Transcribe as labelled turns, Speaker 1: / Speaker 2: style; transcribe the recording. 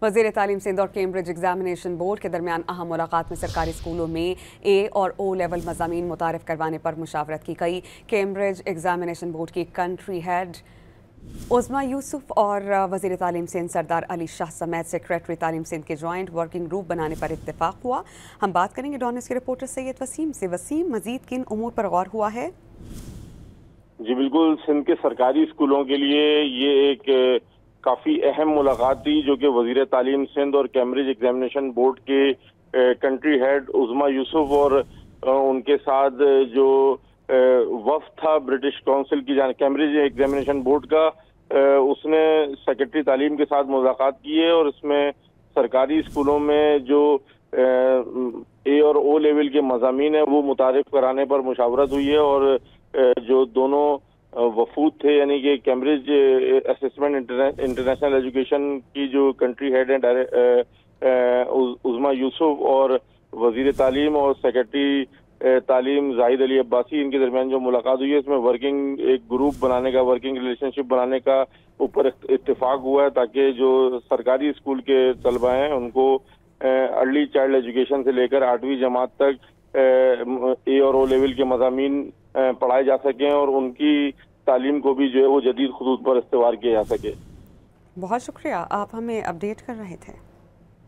Speaker 1: वज़ीर तालीम सिंध और कैम्ब्रिज एग्जामिनेशन बोर्ड के दरमियान अहम मुलाकात में सरकारी स्कूलों में ए और ओ लेवल मज़ामीन मुतारिफ करवाने पर मुशावरत की गई। कैम्ब्रिज एग्जामिनेशन बोर्ड की कंट्री हेड उज़मा यूसुफ और वज़ीर तालीम सिंध सरदार अली शाह समेत सेक्रेटरी तालीम सिंध के जॉइंट वर्किंग ग्रुप बनाने पर इत्तेफाक हुआ। हम बात करेंगे डॉन न्यूज़ के रिपोर्टर सैयद वसीम से। वसीम, मज़ीद किन उमूर पर गौर हुआ है?
Speaker 2: जी बिल्कुल, सिंध के सरकारी स्कूलों के लिए ये एक काफ़ी अहम मुलाकात थी, जो कि वज़ीर तालीम सिंध और कैम्ब्रिज एग्जामिनेशन बोर्ड के कंट्री हेड उज़मा यूसुफ और उनके साथ जो वफ़द था ब्रिटिश काउंसिल की कैम्ब्रिज एग्जामिनेशन बोर्ड का, उसने सेक्रेटरी तालीम के साथ मुलाकात की है और इसमें सरकारी स्कूलों में जो ए और ओ लेवल के मज़ामीन है वो मुतारिफ कराने पर मुशावरत हुई है। और जो दोनों वफूद थे, यानी कि कैम्ब्रिज असेसमेंट इंटरनेशनल एजुकेशन की जो कंट्री हेड हैं उज़मा यूसुफ और वज़ीर तालीम और सेक्रेटरी तालीम जाहिद अली अब्बासी, इनके दरमियान जो मुलाकात हुई है इसमें वर्किंग एक ग्रुप बनाने का, वर्किंग रिलेशनशिप बनाने का ऊपर इत्तेफाक हुआ है, ताकि जो सरकारी स्कूल के तलबा हैं उनको अर्ली चाइल्ड एजुकेशन से लेकर 8वीं जमात तक ए और ओ लेवल के मज़ामीन पढ़ाए जा सकें और उनकी तालीम को भी जो है वो जदीद खुतूत पर इस्तेमाल किया जा सके।
Speaker 1: बहुत शुक्रिया, आप हमें अपडेट कर रहे थे।